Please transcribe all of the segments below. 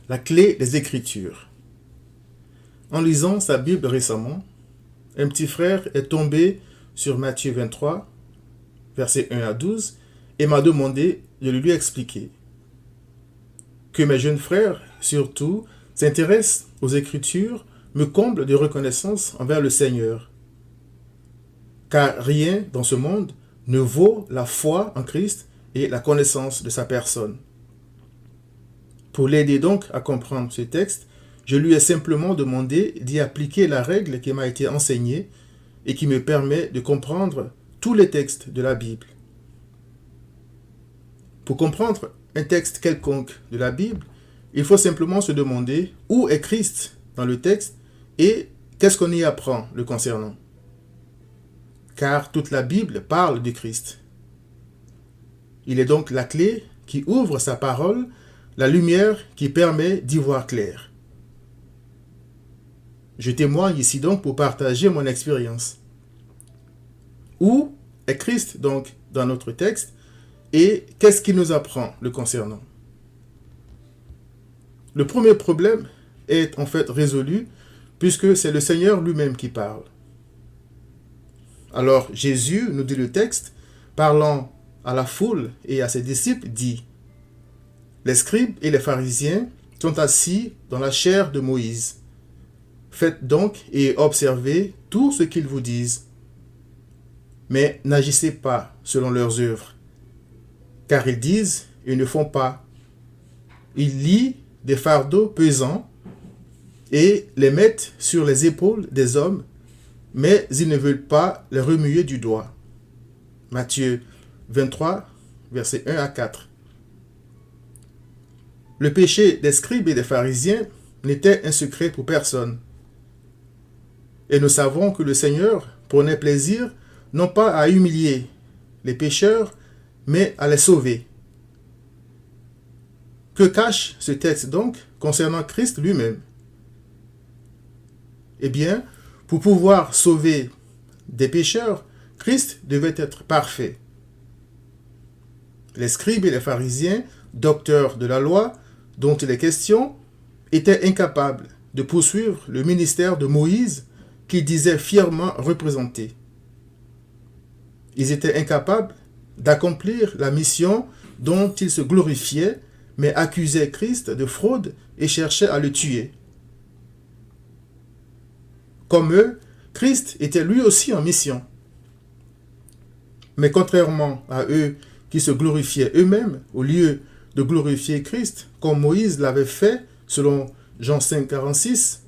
la clé des Écritures. En lisant sa Bible récemment, un petit frère est tombé sur Matthieu 23, versets 1 à 12, et m'a demandé de lui expliquer. Que mes jeunes frères, surtout, s'intéressent aux Écritures me comble de reconnaissance envers le Seigneur. Car rien dans ce monde ne vaut la foi en Christ et la connaissance de sa personne. Pour l'aider donc à comprendre ce texte, je lui ai simplement demandé d'y appliquer la règle qui m'a été enseignée et qui me permet de comprendre tous les textes de la Bible. Pour comprendre un texte quelconque de la Bible, il faut simplement se demander où est Christ dans le texte et qu'est-ce qu'on y apprend le concernant. Car toute la Bible parle de Christ. Il est donc la clé qui ouvre sa parole, la lumière qui permet d'y voir clair. Je témoigne ici donc pour partager mon expérience. Où est Christ donc dans notre texte et qu'est-ce qui nous apprend le concernant? Le premier problème est en fait résolu puisque c'est le Seigneur lui-même qui parle. Alors Jésus, nous dit le texte, parlant à la foule et à ses disciples, dit: les scribes et les pharisiens sont assis dans la chaire de Moïse. Faites donc et observez tout ce qu'ils vous disent. Mais n'agissez pas selon leurs œuvres, car ils disent et ne font pas. Ils lient des fardeaux pesants et les mettent sur les épaules des hommes, mais ils ne veulent pas les remuer du doigt. Matthieu 23, versets 1 à 4. Le péché des scribes et des pharisiens n'était un secret pour personne. Et nous savons que le Seigneur prenait plaisir non pas à humilier les pécheurs, mais à les sauver. Que cache ce texte donc concernant Christ lui-même? Eh bien, pour pouvoir sauver des pécheurs, Christ devait être parfait. Les scribes et les pharisiens, docteurs de la loi, dont il est question, étaient incapables de poursuivre le ministère de Moïse qu'ils disaient fièrement représenter. Ils étaient incapables d'accomplir la mission dont ils se glorifiaient, mais accusaient Christ de fraude et cherchaient à le tuer. Comme eux, Christ était lui aussi en mission. Mais contrairement à eux qui se glorifiaient eux-mêmes au lieu de glorifier Christ, comme Moïse l'avait fait selon Jean 5, 46,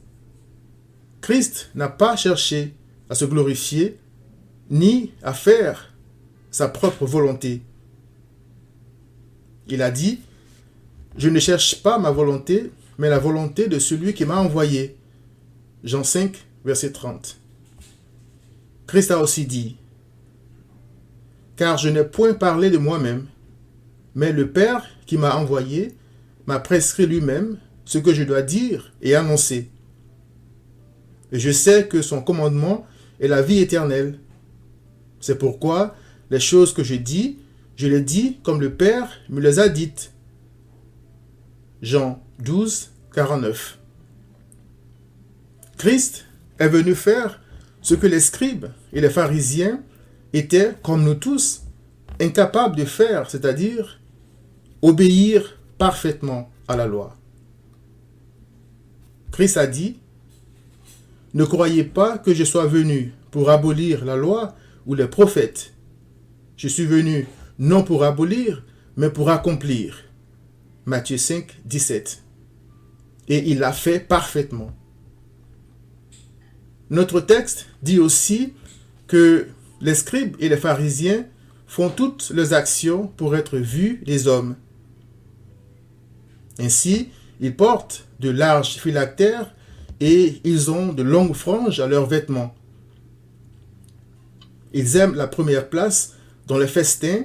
Christ n'a pas cherché à se glorifier ni à faire sa propre volonté. Il a dit: je ne cherche pas ma volonté, mais la volonté de celui qui m'a envoyé. Jean 5, verset 30. Christ a aussi dit: car je n'ai point parlé de moi-même, mais le Père qui m'a envoyé m'a prescrit lui-même ce que je dois dire et annoncer. Et je sais que son commandement est la vie éternelle. C'est pourquoi les choses que je dis, je les dis comme le Père me les a dites. Jean 12, 49. Christ est venu faire ce que les scribes et les pharisiens étaient, comme nous tous, incapables de faire, c'est-à-dire obéir parfaitement à la loi. Christ a dit: ne croyez pas que je sois venu pour abolir la loi ou les prophètes. Je suis venu non pour abolir, mais pour accomplir. Matthieu 5, 17. Et il l'a fait parfaitement. Notre texte dit aussi que les scribes et les pharisiens font toutes leurs actions pour être vus des hommes. Ainsi, ils portent de larges phylactères et ils ont de longues franges à leurs vêtements. Ils aiment la première place dans les festins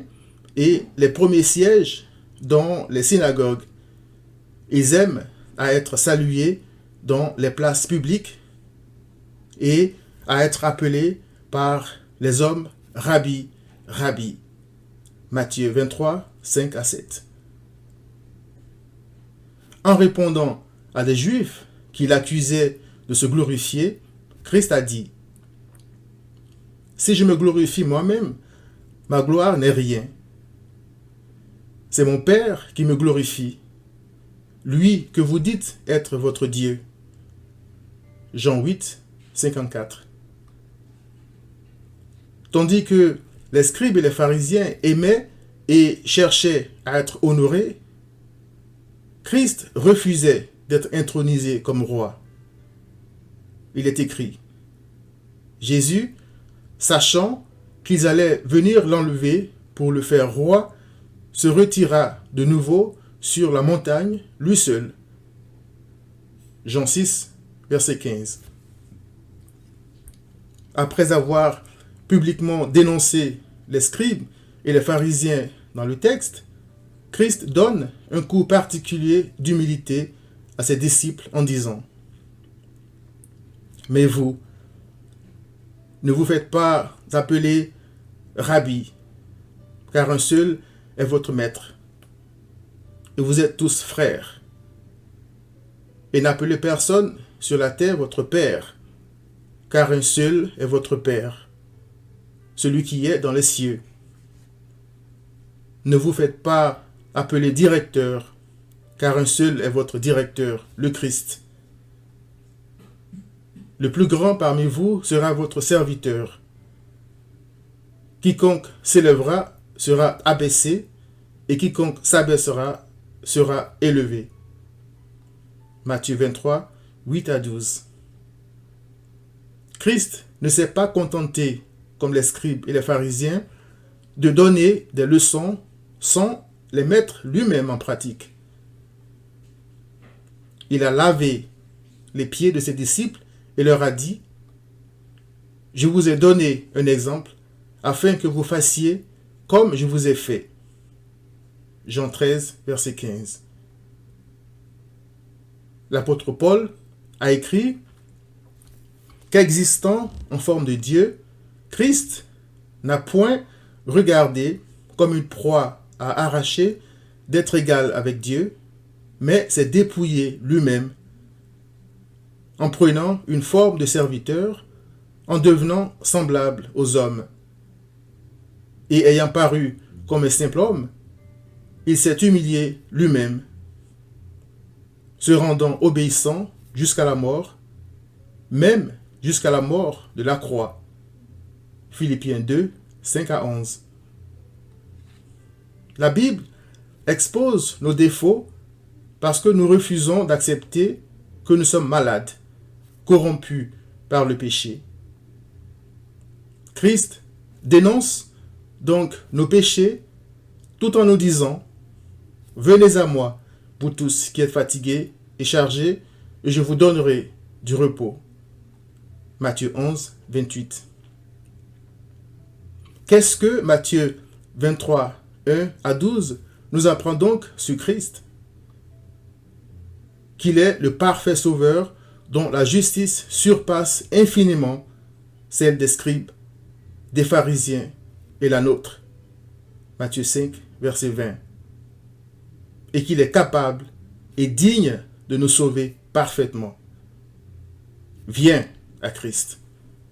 et les premiers sièges dans les synagogues. Ils aiment à être salués dans les places publiques et à être appelés par les hommes Rabbi, Rabbi. Matthieu 23, 5 à 7. En répondant à des Juifs qui l'accusaient de se glorifier, Christ a dit: si je me glorifie moi-même, ma gloire n'est rien. C'est mon Père qui me glorifie, lui que vous dites être votre Dieu. Jean 8, 54. Tandis que les scribes et les pharisiens aimaient et cherchaient à être honorés, Christ refusait d'être intronisé comme roi. Il est écrit: Jésus, sachant qu'ils allaient venir l'enlever pour le faire roi, se retira de nouveau sur la montagne, lui seul. Jean 6, verset 15. Après avoir publiquement dénoncé les scribes et les pharisiens dans le texte, Christ donne un coup particulier d'humilité à ses disciples en disant: mais vous, ne vous faites pas appeler Rabbi, car un seul est votre maître, et vous êtes tous frères. Et n'appelez personne sur la terre votre Père, car un seul est votre Père, celui qui est dans les cieux. Ne vous faites pas appeler directeur, car un seul est votre directeur, le Christ. Le plus grand parmi vous sera votre serviteur. Quiconque s'élèvera sera abaissé, et quiconque s'abaissera sera élevé. Matthieu 23, 8 à 12. Christ ne s'est pas contenté, comme les scribes et les pharisiens, de donner des leçons sans les mettre lui-même en pratique. Il a lavé les pieds de ses disciples et leur a dit: je vous ai donné un exemple afin que vous fassiez comme je vous ai fait. Jean 13, verset 15. L'apôtre Paul a écrit qu'existant en forme de Dieu, Christ n'a point regardé comme une proie à arracher d'être égal avec Dieu, mais s'est dépouillé lui-même en prenant une forme de serviteur, en devenant semblable aux hommes. Et ayant paru comme un simple homme, il s'est humilié lui-même, se rendant obéissant jusqu'à la mort, même jusqu'à la mort de la croix. Philippiens 2, 5 à 11. La Bible expose nos défauts parce que nous refusons d'accepter que nous sommes malades, corrompus par le péché. Christ dénonce donc nos péchés tout en nous disant: venez à moi, vous tous qui êtes fatigués et chargés, et je vous donnerai du repos. Matthieu 11, 28. Qu'est-ce que Matthieu 23, 1 à 12 nous apprend donc sur Christ? Qu'il est le parfait sauveur dont la justice surpasse infiniment celle des scribes, des pharisiens et la nôtre. Matthieu 5, verset 20. Et qu'il est capable et digne de nous sauver parfaitement. Viens à Christ.